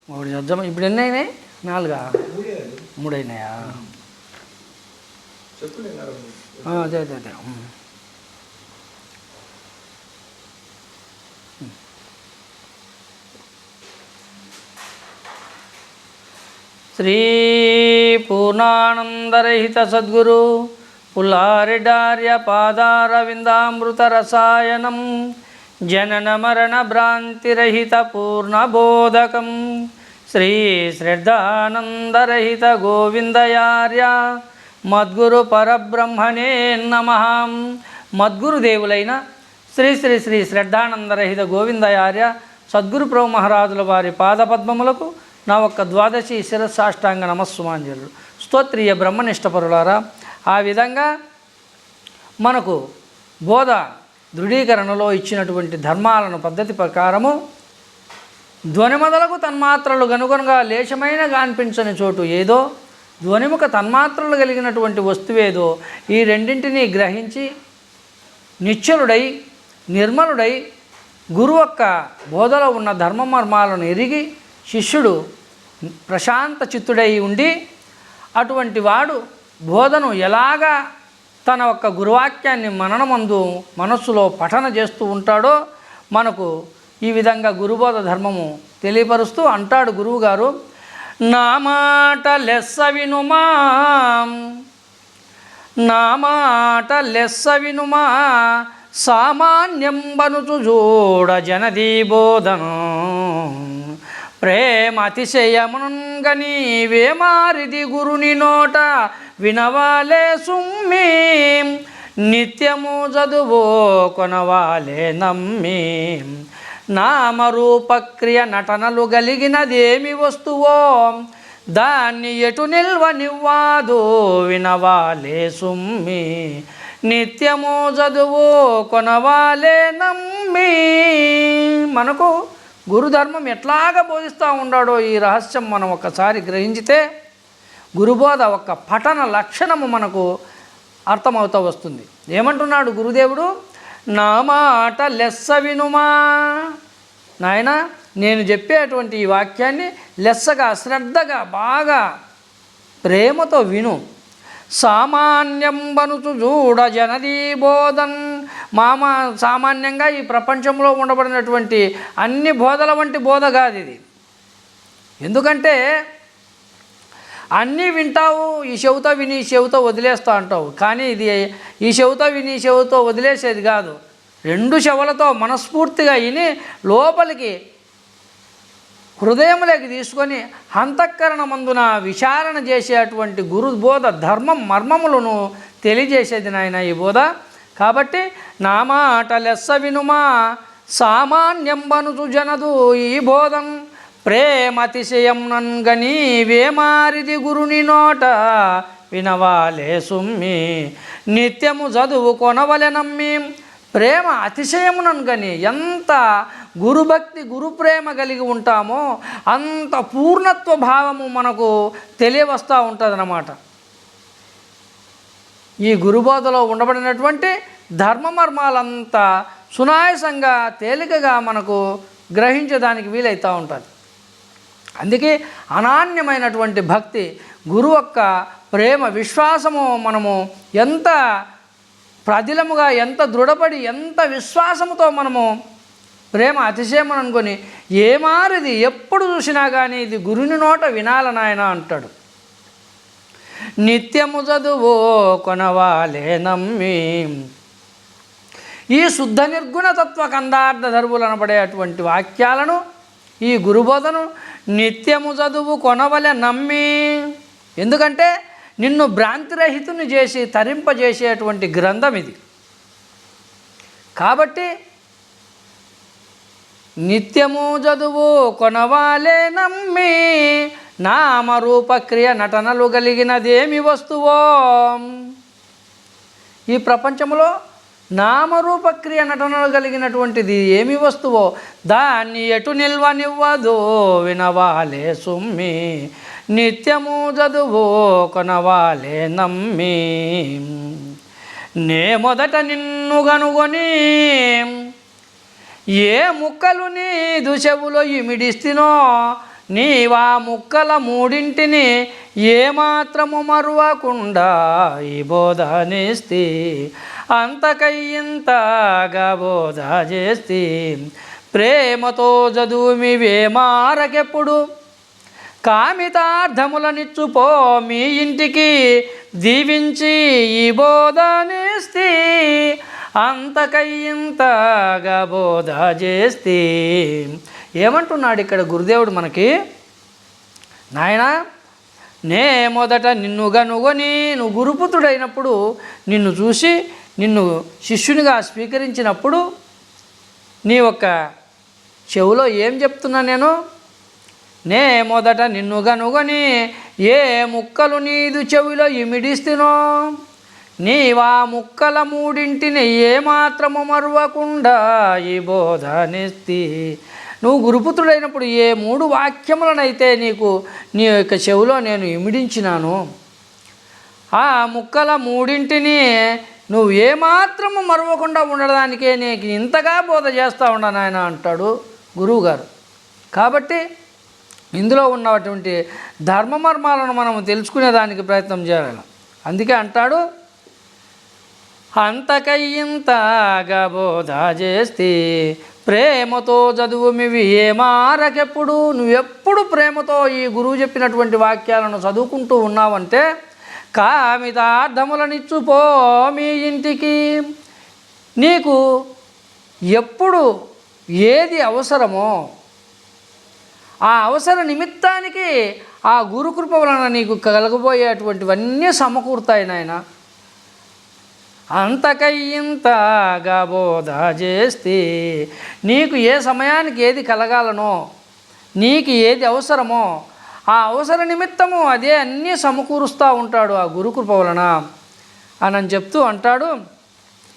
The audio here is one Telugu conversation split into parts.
ఒకటి చూద్దాం. ఇప్పుడు ఎన్ని అయినాయి? 4 3 అయినాయా? అదే అదే అదే. శ్రీ పూర్ణానందరహిత సద్గురు పుల్లారెడ్డార్య పాదారవిందామృత రసాయనం జనన మరణ భ్రాంతిరహిత పూర్ణబోధకం శ్రీ శ్రద్ధానందరహిత గోవిందయార్య మద్గురు పరబ్రహ్మణే నమః. మద్గురుదేవులైన శ్రీ శ్రీ శ్రీ శ్రద్ధానందరహిత గోవిందయార్య సద్గురు ప్రభు మహారాజుల వారి పాదపద్మములకు నా ఒక్క ద్వాదశి శిరస్సాష్టాంగ నమస్సుమాంజలు. స్తోత్రీయ బ్రహ్మనిష్టపరులారా, ఆ విధంగా మనకు బోధ దృఢీకరణలో ఇచ్చినటువంటి ధర్మాలను పద్ధతి ప్రకారము ధ్వని మొదలకు తన్మాత్రలు గనుగనుగా లేశమైన గాన్పించని చోటు ఏదో, ధ్వనిముఖ తన్మాత్రలు కలిగినటువంటి వస్తువేదో, ఈ రెండింటినీ గ్రహించి నిశ్చలుడై నిర్మలుడై గురువు యొక్క బోధలో ఉన్న ధర్మ మర్మాలను ఎరిగి శిష్యుడు ప్రశాంత చిత్తుడై ఉండి అటువంటి వాడు బోధను ఎలాగా తన యొక్క గురువాక్యాన్ని మననమందు మనస్సులో పఠన చేస్తూ ఉంటాడో మనకు ఈ విధంగా గురుబోధ ధర్మము తెలియపరుస్తూ అంటాడు గురువుగారు. నా మాట లెస్స వినుమా, నా మాట లెస్స వినుమా, సామాన్యం బనుచు చూడ జనదీ బోధను ప్రేమ అతిశయమునంగ నీవే మారిది గురుని నోట వినవాలే సుమ్మి, నిత్యము చదువో కొనవాలే నమ్మి, నామరూపక్రియ నటనలు గలిగినదేమి వస్తువో దాన్ని ఎటు నిల్వనివ్వాదు వినవాలే సుమ్మి, నిత్యము చదువు కొనవాలే నమ్మి. మనకు గురుధర్మం ఎట్లాగా బోధిస్తూ ఉన్నాడో ఈ రహస్యం మనం ఒకసారి గ్రహించితే గురుబోధ ఒక పఠన లక్షణము మనకు అర్థమవుతూ వస్తుంది. ఏమంటున్నాడు గురుదేవుడు? నా మాట లెస్స వినుమా, నాయన నేను చెప్పేటువంటి ఈ వాక్యాన్ని లెస్సగా శ్రద్ధగా బాగా ప్రేమతో విను. సామాన్యం బనుచు చూడ జనదీ బోధన్, సామాన్యంగా ఈ ప్రపంచంలో ఉండబడినటువంటి అన్ని బోధల వంటి బోధ కాదు ఇది. ఎందుకంటే అన్నీ వింటావు, ఈ చెవుతో విని ఈ చెవుతో వదిలేస్తూ అంటావు, కానీ ఇది ఈ చెవుతో విని ఈ చెవుతో వదిలేసేది కాదు. 2 చెవులతో మనస్ఫూర్తిగా విని లోపలికి హృదయంలోకి తీసుకొని అంతఃకరణమందున విచారణ చేసేటువంటి గురుబోధ ధర్మం మర్మములను తెలియజేసేది నాయన ఈ బోధ. కాబట్టి నా మాట లెస్స వినుమా, సామాన్యం బనుచు జనదు ఈ బోధం ప్రేమతిశయం నంగని వేమారిది గురుని నోట వినవాలే సుమ్మి, నిత్యము చదువు కొనవలె నమ్మి. ప్రేమ అతిశయముననుగని ఎంత గురుభక్తి గురుప్రేమ కలిగి ఉంటామో అంత పూర్ణత్వ భావము మనకు తెలియవస్తూ ఉంటుందన్నమాట. ఈ గురుబోధలో ఉండబడినటువంటి ధర్మమర్మాలంతా సునాయాసంగా తేలికగా మనకు గ్రహించడానికి వీలవుతూ ఉంటుంది. అందుకే అనాన్యమైనటువంటి భక్తి గురువు యొక్క ప్రేమ విశ్వాసము మనము ఎంత ప్రదిలముగా ఎంత దృఢపడి ఎంత విశ్వాసముతో మనము ప్రేమ అతిశయం అనుకొని ఏమారిది ఎప్పుడు చూసినా కానీ ఇది గురుని నోట వినాలనాయన అంటాడు. నిత్యము చదువో కొనవాలే నమ్మి. ఈ శుద్ధ నిర్గుణ తత్వ కందార్థ ధర్ములు అనబడే అటువంటి వాక్యాలను ఈ గురుబోధను నిత్యము చదువు కొనవలె నమ్మి. ఎందుకంటే నిన్ను భ్రాంతిరహితుని చేసి తరింపజేసేటువంటి గ్రంథం ఇది. కాబట్టి నిత్యము చదువు కొనవాలే నమ్మి, నామరూపక్రియ నటనలు కలిగినదేమి వస్తువో. ఈ ప్రపంచంలో నామరూపక్రియ నటనలు కలిగినటువంటిది ఏమి వస్తువో దాన్ని ఎటు నిల్వనివ్వదు వినవాలే సుమ్మి, నిత్యము చదువు కొనవాలే నమ్మి. నే మొదట నిన్ను గనుగొని ఏ ముక్కలు నీ దుశవులో ఇమిడిస్తినో నీవా ముక్కల మూడింటిని ఏమాత్రము మరువకుండా ఈ బోధనేస్తే అంతకయ్యింతగా బోధ చేస్తే ప్రేమతో చదువుమివే మారకెప్పుడు కామితార్థములనిచ్చుపో మీ ఇంటికి దీవించి ఈ బోధనేస్తే అంతకయ్యింతగా బోధ చేస్తే. ఏమంటున్నాడు ఇక్కడ గురుదేవుడు మనకి? నాయనా, నే మొదట నిన్ను గనుగొని నువ్వు గురుపుత్రుడైనప్పుడు నిన్ను చూసి నిన్ను శిష్యునిగా స్వీకరించినప్పుడు నీ యొక్క చెవులో ఏం చెప్తున్నా నేను? నే మొదట నిన్ను గనుగొని ఏ ముక్కలు నీదు చెవిలో ఇమిడిస్తునో నీవా ముక్కల మూడింటిని ఏమాత్రము మరువకుండా ఈ బోధనిస్తి. నువ్వు గురుపుత్రుడైనప్పుడు ఏ 3 వాక్యములనైతే నీ యొక్క చెవిలో నేను ఇమిడించినాను, ఆ ముక్కల మూడింటిని నువ్వు ఏమాత్రము మరువకుండా ఉండడానికే నీకు ఇంతగా బోధ చేస్తూ ఉన్నాను ఆయన అంటాడు గురువుగారు. కాబట్టి ఇందులో ఉన్నటువంటి ధర్మమర్మాలను మనం తెలుసుకునేదానికి ప్రయత్నం చేయాలి. అందుకే అంటాడు, అంతకయ్యింతగా బోధ చేస్తే ప్రేమతో చదువుమివి ఏమారకెప్పుడు. నువ్వెప్పుడు ప్రేమతో ఈ గురువు చెప్పినటువంటి వాక్యాలను చదువుకుంటూ ఉన్నావంటే కామితార్థములనిచ్చుపో మీ ఇంటికి. నీకు ఎప్పుడు ఏది అవసరమో ఆ అవసర నిమిత్తానికి ఆ గురుకృప వలన నీకు కలగబోయేటువంటివన్నీ సమకూరుతాయి నాయన. అంతకయ్యింతగా బోధ చేస్తే నీకు ఏ సమయానికి ఏది కలగాలనో, నీకు ఏది అవసరమో ఆ అవసర నిమిత్తము అదే అన్నీ సమకూరుస్తూ ఉంటాడు ఆ గురుకృప వలన అని చెప్తూ అంటాడు.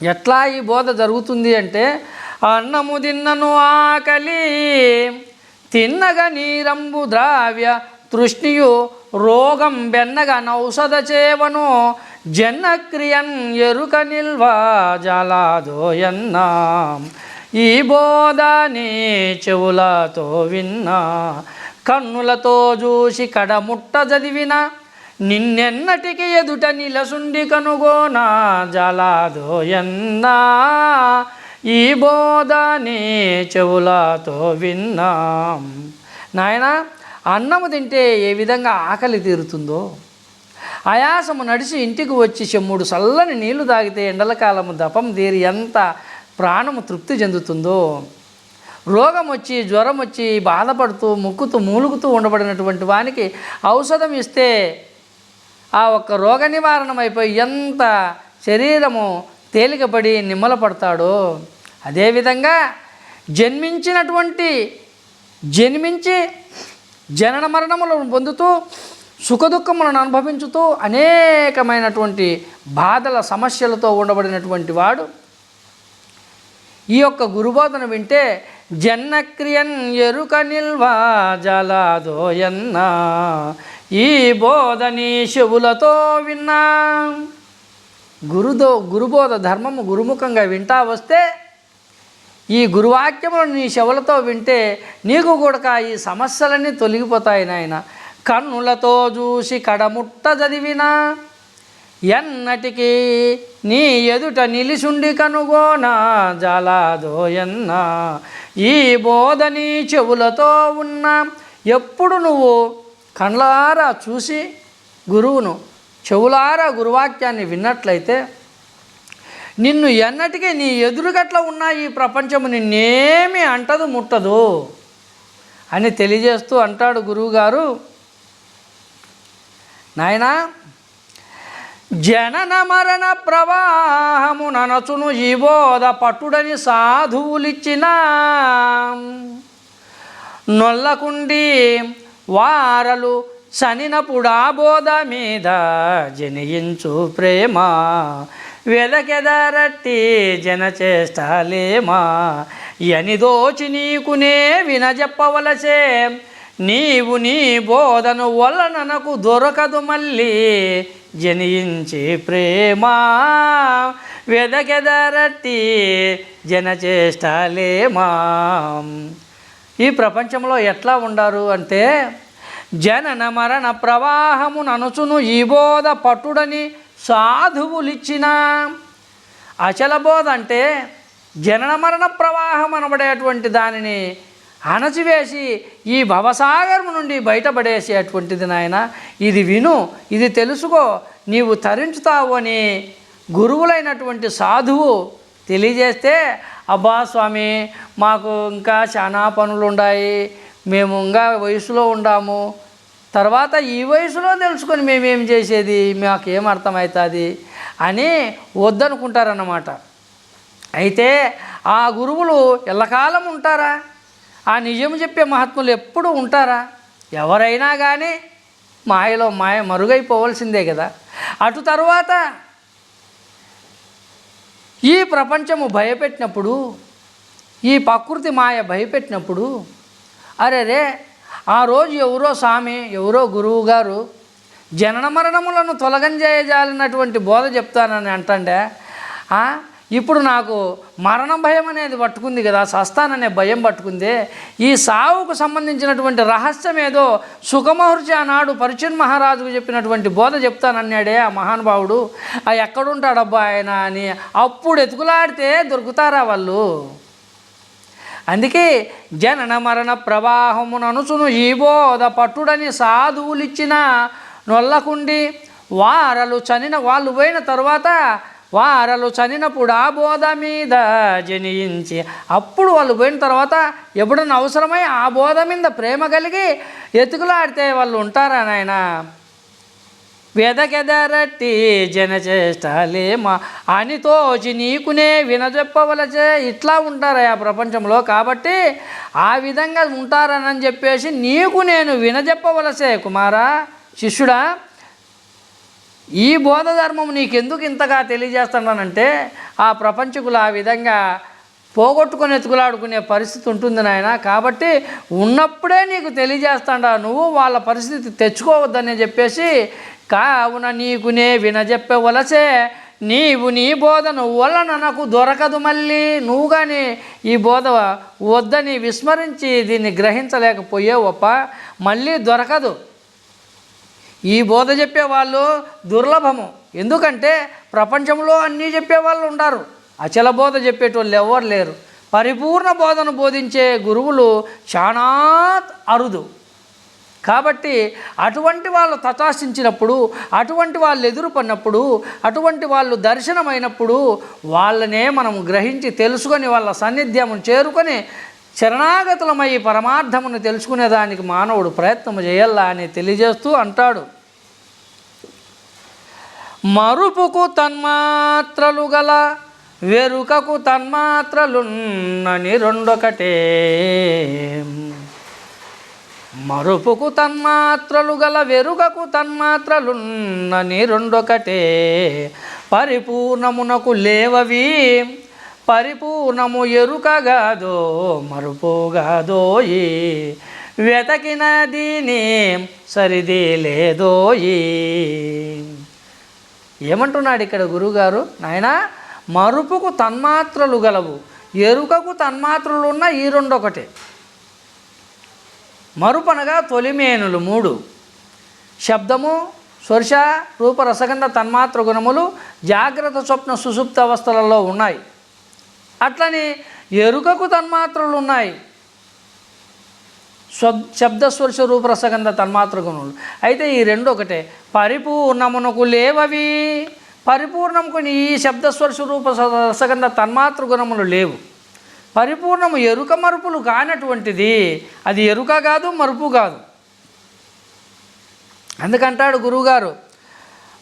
ఎట్లా ఈ బోధ జరుగుతుంది అంటే, అన్నము తిన్నను ఆకలి తిన్నగ నీరంబు ద్రావ్య తృష్ణియు రోగం బెన్నగ నౌషధ చేవను జన్నక్రియన్ ఎరుక నిల్వ జలాదోయన్నా. ఈ బోధని చెవులతో విన్నా కన్నులతో చూసి కడముట్ట చదివిన నిన్నెన్నటికి ఎదుట నిలసుండి కనుగోనా జలాదోయన్నా. ఈ బోధని చెవులతో విన్నాం. నాయన, అన్నము తింటే ఏ విధంగా ఆకలి తీరుతుందో, ఆయాసము నడిచి ఇంటికి వచ్చి 3 చల్లని నీళ్లు తాగితే ఎండలకాలము దపం తీరి ఎంత ప్రాణము తృప్తి చెందుతుందో, రోగం వచ్చి జ్వరం వచ్చి బాధపడుతూ ముక్కుతూ మూలుగుతూ ఉండబడినటువంటి వానికి ఔషధం ఇస్తే ఆ ఒక్క రోగ నివారణమైపోయి ఎంత శరీరము తేలికపడి నిమ్మలపడతాడో, అదేవిధంగా జన్మించి జనన మరణములను పొందుతూ సుఖదుఖములను అనుభవించుతూ అనేకమైనటువంటి బాధల సమస్యలతో ఉండబడినటువంటి వాడు ఈ యొక్క గురుబోధన వింటే జన్నక్రియన్ ఎరుక నిల్వ జలాదోయన్నా. ఈ బోధని చెవులతో విన్నా. గురుబోధ ధర్మము గురుముఖంగా వింటా వస్తే, ఈ గురువాక్యములను నీ చెవులతో వింటే నీకు కూడా ఈ సమస్యలన్నీ తొలగిపోతాయి నాయన. కన్నులతో చూసి కడముట్ట చదివినా ఎన్నటికీ నీ ఎదుట నిలిసుండి కనుగోనా జలాదోయన్నా. ఈ బోధని చెవులతో ఉన్నా. ఎప్పుడు నువ్వు కళ్ళారా చూసి గురువును, చెవులారా గురువాక్యాన్ని విన్నట్లయితే నిన్ను ఎన్నటికీ నీ ఎదురుగట్ల ఉన్న ఈ ప్రపంచము నిన్నేమీ అంటదు ముట్టదు అని తెలియజేస్తూ అంటాడు గురువుగారు. నాయనా, జనన మరణ ప్రవాహము ననచును ఈ బోధ పట్టుడని సాధువులిచ్చిన నొల్లకుండి వారలు సనినప్పుడు ఆ బోధ మీద జనించు ప్రేమ వెలకెదరట్టి జనచేష్టలేమా. ఎనిదోచి నీకునే వినజెప్పవలసే నీవు నీ బోధను వలననకు దొరకదు మళ్ళీ జనించి ప్రేమ వెదకెదరట్టి జనచేష్టలేమా. ఈ ప్రపంచంలో ఎట్లా ఉండారు అంటే, జనన మరణ ప్రవాహమును అనుచును ఈ బోధ పట్టుడని సాధువులిచ్చిన. అచల బోధ అంటే జనన మరణ ప్రవాహం అనబడేటువంటి దానిని అణచివేసి ఈ భవసాగరం నుండి బయటపడేసేటువంటిది నాయన. ఇది విను, ఇది తెలుసుకో, నీవు తరించుతావు అని గురువులైనటువంటి సాధువు తెలియజేస్తే, అబ్బా స్వామి మాకు ఇంకా చాలా పనులు ఉన్నాయి, మేము ఇంకా వయసులో ఉండాము, తర్వాత ఈ వయసులో తెలుసుకొని మేమేం చేసేది, మాకేం అర్థమవుతుంది అని వద్దనుకుంటారన్నమాట. అయితే ఆ గురువులు ఎల్లకాలం ఉంటారా? ఆ నిజం చెప్పే మహాత్ములు ఎప్పుడు ఉంటారా? ఎవరైనా కానీ మాయలో మరుగైపోవలసిందే కదా. అటు తరువాత ఈ ప్రపంచము భయపెట్టినప్పుడు, ఈ ప్రకృతి మాయ భయపెట్టినప్పుడు, అరే ఆ రోజు ఎవరో స్వామి, ఎవరో గురువు గారు జనన మరణములను తొలగించేయాలన్నటువంటి బోధ చెప్తానని అంటండే, ఇప్పుడు నాకు మరణ భయం అనేది పట్టుకుంది కదా, సస్తాననే భయం పట్టుకుంది. ఈ సావుకు సంబంధించినటువంటి రహస్యం ఏదో సుఖమహర్షి ఆనాడు పరీక్షణ్ మహారాజుకు చెప్పినటువంటి బోధ చెప్తానన్నాడే ఆ మహానుభావుడు, ఎక్కడుంటాడబ్బా ఆయన అని అప్పుడు ఎతుకులాడితే దొరుకుతారా వాళ్ళు? అందుకే జనన మరణ ప్రవాహమును అనుచును ఈ బోధ పట్టుడని సాధువులిచ్చిన నొల్లకుండి వాళ్ళు పోయిన తర్వాత వారలు చనినప్పుడు ఆ బోధ మీద జనించి, అప్పుడు వాళ్ళు పోయిన తర్వాత ఎప్పుడన్నా అవసరమై ఆ బోధ మీద ప్రేమ కలిగి ఎతుకులాడితే వాళ్ళు ఉంటారా నాయన? వెదకెదరట్టి జనచేష్టాలేమా అనితోచి నీకునే వినజెప్పవలచే, ఇట్లా ఉంటారా ఆ ప్రపంచంలో. కాబట్టి ఆ విధంగా ఉంటారని చెప్పేసి నీకు నేను వినజెప్పవలసే కుమారా, శిష్యుడా. ఈ బోధ ధర్మం నీకెందుకు ఇంతగా తెలియజేస్తున్నానంటే, ఆ ప్రపంచకులు ఆ విధంగా పోగొట్టుకొని ఎతుకులాడుకునే పరిస్థితి ఉంటుంది నాయన. కాబట్టి ఉన్నప్పుడే నీకు తెలియజేస్తాడా, నువ్వు వాళ్ళ పరిస్థితి తెచ్చుకోవద్దని చెప్పేసి, కావున నీకునే వినజెప్పవలసే నీవు నీ బోధను వలన నాకు దొరకదు. మళ్ళీ నువ్వు కానీ ఈ బోధ వద్దని విస్మరించి దీన్ని గ్రహించలేకపోయేవప్ప మళ్ళీ దొరకదు. ఈ బోధ చెప్పేవాళ్ళు దుర్లభము. ఎందుకంటే ప్రపంచంలో అన్నీ చెప్పేవాళ్ళు ఉన్నారు, అచల బోధ చెప్పేటోళ్ళు ఎవరు లేరు. పరిపూర్ణ బోధను బోధించే గురువులు చాలా అరుదు. కాబట్టి అటువంటి వాళ్ళు తటాశించినప్పుడు, అటువంటి వాళ్ళు ఎదురుపడినప్పుడు, అటువంటి వాళ్ళు దర్శనమైనప్పుడు వాళ్ళనే మనం గ్రహించి తెలుసుకొని వాళ్ళ సన్నిధ్యమును చేరుకొని శరణాగతులమై పరమార్థమును తెలుసుకునేదానికి మానవుడు ప్రయత్నం చేయాలా అని తెలియజేస్తూ అంటాడు. మరుపుకు తన్మాత్రలు గల వెరుకకు తన్మాత్రలున్నని రెండొకటే. మరుపుకు తన్మాత్రలు గల వెరుకకు తన్మాత్రలున్నని రెండొకటే. పరిపూర్ణమునకు లేవవి పరిపూర్ణము ఎరుకగాదో మరుపుగాదోయి. వెతకిన దీని సరిది లేదోయి. ఏమంటున్నాడు ఇక్కడ గురువుగారు? నాయనా, మరుపుకు తన్మాత్రలు గలవు, ఎరుకకు తన్మాత్రలు ఉన్న ఈ రెండొకటే. మరుపనగా తొలిమేనులు 3, శబ్దము, స్పర్శ, రూప, రసగంధ తన్మాత్ర గుణములు జాగ్రత్త, స్వప్న, సుషుప్త అవస్థలలో ఉన్నాయి. అట్లని ఎరుకకు తన్మాత్రలు ఉన్నాయి, శబ్ద, స్పర్శ, రూప, రసగంధ తన్మాత్ర గుణములు. అయితే ఈ రెండు ఒకటే. పరిపూర్ణమునకు లేవవి, పరిపూర్ణముకు ఈ శబ్ద, స్పర్శ, రూప, రసగంధ తన్మాత్ర గుణములు లేవు. పరిపూర్ణము ఎరుక మరుపులు కానటువంటిది, అది ఎరుక కాదు, మరుపు కాదు. అందుకంటాడు గురువుగారు,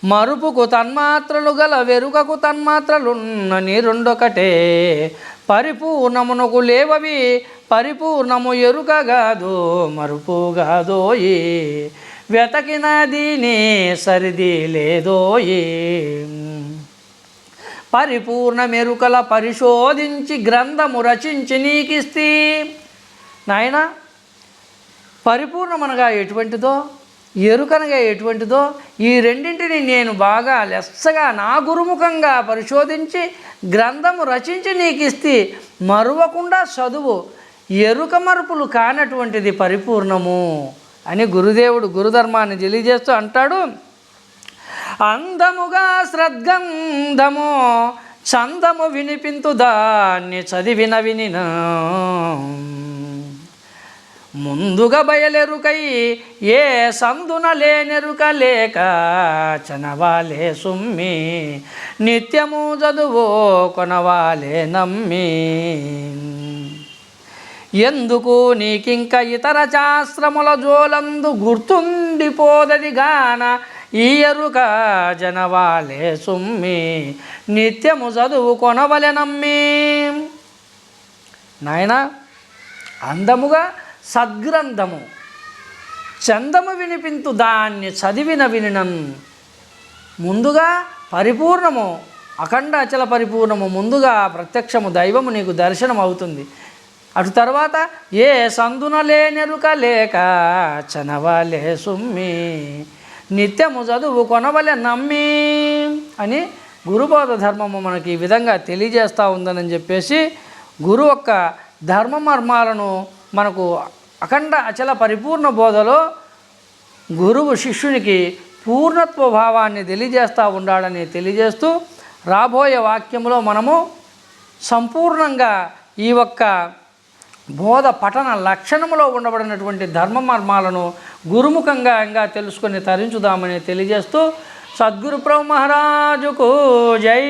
మరుపుకు తన్మాత్రలు గల వెరుకకు తన్మాత్రలున్నని రెండొకటే. పరిపూర్ణమునకు లేవవి పరిపూర్ణము ఎరుక కాదు మరుపుగాదోయి. వెతకిన దీని సరిది లేదోయి. పరిపూర్ణ మెరుకల పరిశోధించి గ్రంథము రచించి నీకిస్తీ. నాయన, పరిపూర్ణమనగా ఎటువంటిదో, ఎరుకనగా ఎటువంటిదో, ఈ రెండింటిని నేను బాగా లెస్సగా నా గురుముఖంగా పరిశోధించి గ్రంథము రచించి నీకు ఇస్తే మరువకుండా చదువు. ఎరుక మరుపులు కానటువంటిది పరిపూర్ణము అని గురుదేవుడు గురుధర్మాన్ని తెలియజేస్తూ అంటాడు. అందముగా శ్రద్గంధము చందము వినిపింతు దాన్ని చదివిన వినిన ముందుగా బయలెరుకై ఏ సందున లేనెరుక లేక చనవాలే సుమ్మి నిత్యము చదువో కొనవాలే నమ్మి ఎందుకు నీకింక ఇతర శాస్త్రముల జోలందు గుర్తుండిపోదది గాన ఈ ఎరుక జనవాలే సుమ్మి నిత్యము చదువు కొనవలె నమ్మి. నాయన, అందముగా సద్గ్రంథము చందము వినిపింతు దాన్ని చదివిన వినినం. ముందుగా పరిపూర్ణము, అఖండ అచల పరిపూర్ణము, ముందుగా ప్రత్యక్షము దైవము నీకు దర్శనం అవుతుంది. అటు తర్వాత ఏ సందున లేనెరుక లేక చనవాలే సుమ్మి నిత్యము చదువు కొనవలె నమ్మి అని గురుబోధ ధర్మము మనకి ఈ విధంగా తెలియజేస్తూ ఉందని చెప్పేసి గురు యొక్క ధర్మ మర్మాలను మనకు అఖండ అచల పరిపూర్ణ బోధలో గురువు శిష్యునికి పూర్ణత్వ భావాన్ని తెలియజేస్తూ ఉండాలని తెలియజేస్తూ రాబోయే వాక్యంలో మనము సంపూర్ణంగా ఈ ఒక్క బోధ పఠన లక్షణములో ఉండబడినటువంటి ధర్మ మర్మాలను గురుముఖంగా ఇంకా తెలుసుకొని తరించుదామని తెలియజేస్తూ సద్గురు ప్రభు మహారాజుకు జై.